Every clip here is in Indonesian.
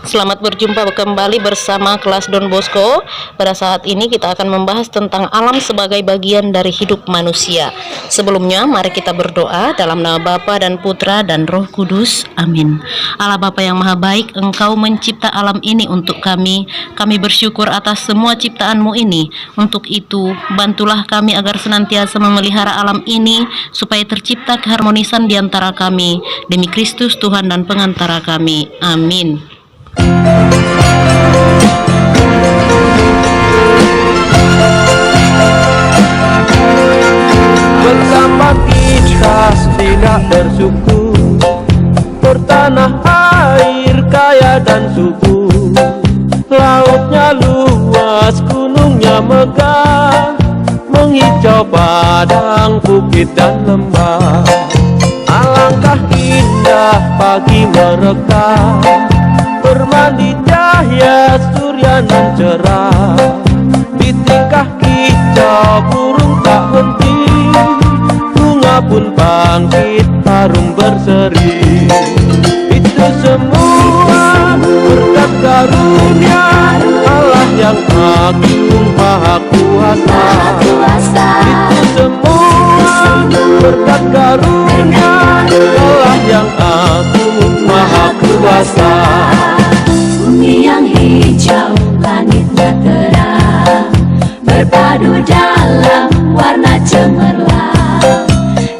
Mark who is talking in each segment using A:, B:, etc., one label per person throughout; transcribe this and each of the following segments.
A: Selamat berjumpa kembali bersama kelas Don Bosco. Pada saat ini kita akan membahas tentang alam sebagai bagian dari hidup manusia. Sebelumnya mari kita berdoa dalam nama Bapa dan Putra dan Roh Kudus. Amin. Allah Bapa yang Maha Baik, Engkau mencipta alam ini untuk kami. Kami bersyukur atas semua ciptaan-Mu ini. Untuk itu, bantulah kami agar senantiasa memelihara alam ini supaya tercipta keharmonisan di antara kami. Demi Kristus Tuhan dan pengantara kami. Amin.
B: Betapa kita tidak bersyukur, bertanah air kaya dan subur, lautnya luas, gunungnya megah, menghijau padang, bukit dan lembah. Alangkah indah pagi mereka, bermandi cahaya surya nan cerah. Di tingkah kicau burung tak henti, bunga pun bangkit harum berseri. Itu semua berkat karunia Allah yang agung maha kuasa. Itu semua berkat karunia Allah yang agung maha kuasa.
C: Bumi yang hijau, langitnya terang, berpadu dalam warna cemerlang.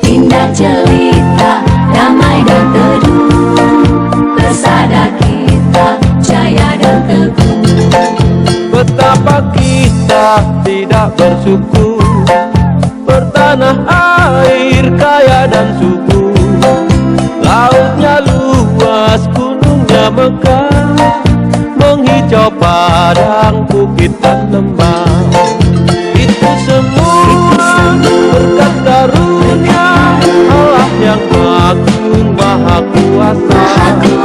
C: Indah jelita, damai dan teduh, bersada kita, jaya dan teguh.
B: Betapa kita tidak bersyukur, bertanah air kaya dan subur, lautnya luas, gunungnya megah, menghijau padang, bukit dan lembah. Itu semua berkat karunia Allah yang agung maha kuasa. Itu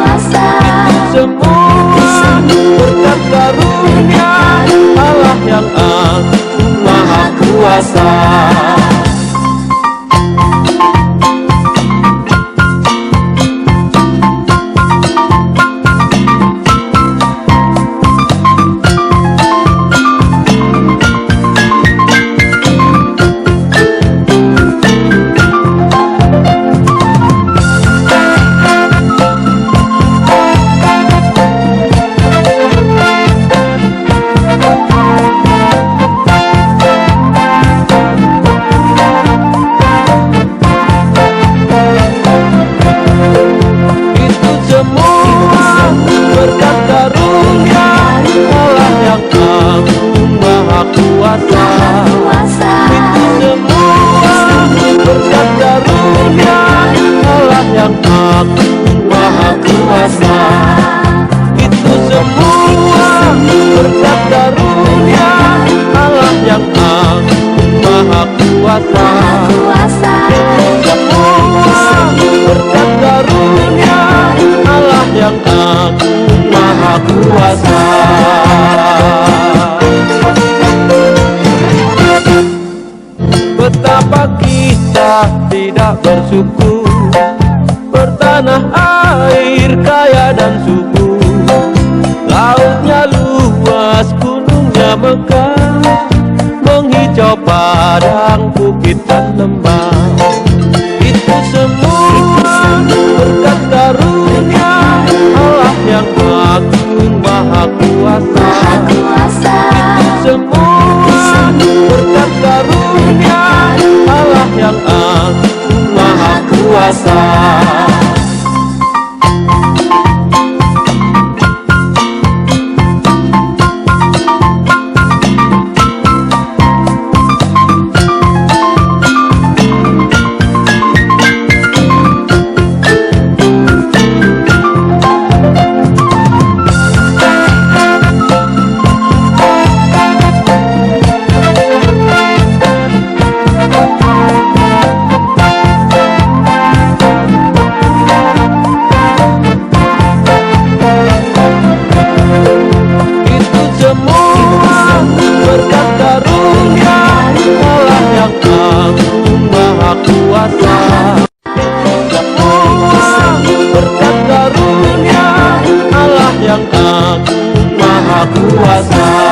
B: semua berkat karunia Allah yang agung maha kuasa. Itu semua berkat karunia Allah yang agung maha kuasa. Itu semua berkat karunia Allah yang agung maha kuasa. Betapa kita tidak bersyukur, bertanah air kaya dan subur, lautnya luas, gunungnya megah, menghijau padang, bukit dan lembah. Itu semua berkat karunia Allah yang agung maha kuasa. Itu semua berkat karunia Allah yang agung maha kuasa. Maha Kuasa.